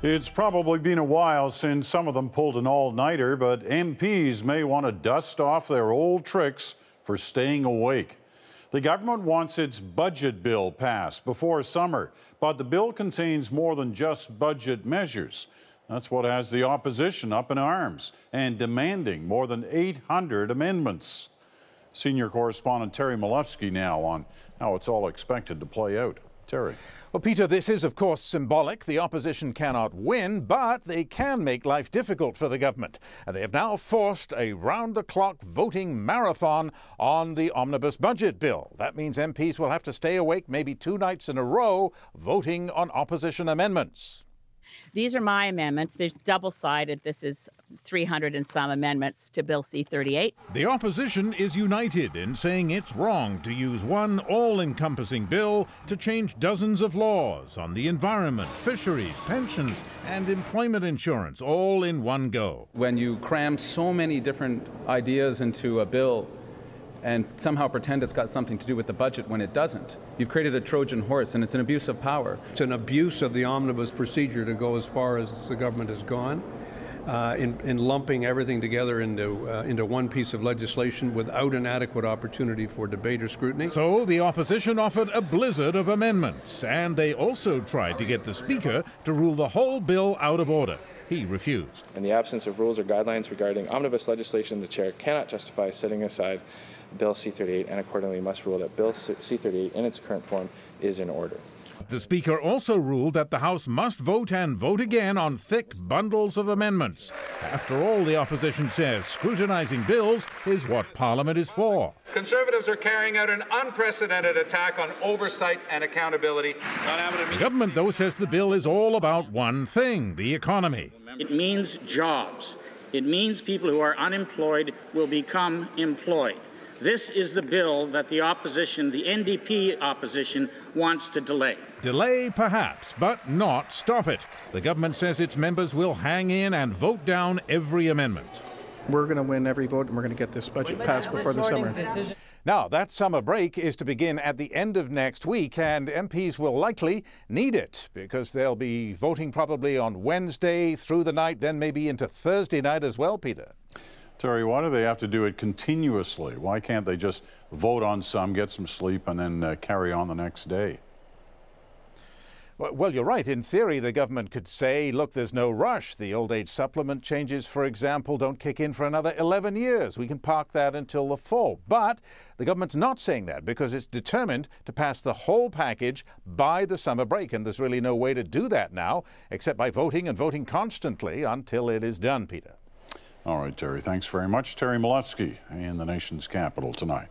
It's probably been a while since some of them pulled an all-nighter, but MPs may want to dust off their old tricks for staying awake. The government wants its budget bill passed before summer, but the bill contains more than just budget measures. That's what has the opposition up in arms and demanding more than 800 amendments. Senior correspondent Terry Milewski now on how it's all expected to play out. Terry. Well, Peter, this is, of course, symbolic. The opposition cannot win, but they can make life difficult for the government. And they have now forced a round-the-clock voting marathon on the omnibus budget bill. That means MPs will have to stay awake maybe 2 nights in a row voting on opposition amendments. These are my amendments. There's double-sided. This is 300 and some amendments to Bill C-38. The opposition is united in saying it's wrong to use one all-encompassing bill to change dozens of laws on the environment, fisheries, pensions, and employment insurance, all in one go. When you cram so many different ideas into a bill and somehow pretend it's got something to do with the budget when it doesn't, you've created a Trojan horse, and it's an abuse of power. It's an abuse of the omnibus procedure to go as far as the government has gone in lumping everything together into one piece of legislation without an adequate opportunity for debate or scrutiny. So the opposition offered a blizzard of amendments, and they also tried to get the Speaker to rule the whole bill out of order. He refused. In the absence of rules or guidelines regarding omnibus legislation, the Chair cannot justify setting aside Bill C-38 and accordingly must rule that Bill C-38 in its current form is in order. The Speaker also ruled that the House must vote and vote again on thick bundles of amendments. After all, the opposition says scrutinizing bills is what Parliament is for. Conservatives are carrying out an unprecedented attack on oversight and accountability. The government, though, says the bill is all about one thing, the economy. It means jobs. It means people who are unemployed will become employed. This is the bill that the opposition, the NDP opposition, wants to delay. Delay, perhaps, but not stop it. The government says its members will hang in and vote down every amendment. We're going to win every vote, and we're going to get this budget passed before the summer. Now, that summer break is to begin at the end of next week, and MPs will likely need it because they'll be voting probably on Wednesday through the night, then maybe into Thursday night as well, Peter. Terry, why do they have to do it continuously? Why can't they just vote on some, get some sleep, and then carry on the next day? Well, you're right. In theory, the government could say, look, there's no rush. The old age supplement changes, for example, don't kick in for another 11 years. We can park that until the fall. But the government's not saying that because it's determined to pass the whole package by the summer break. And there's really no way to do that now except by voting and voting constantly until it is done, Peter. All right, Terry, thanks very much. Terry Milewski in the nation's capital tonight.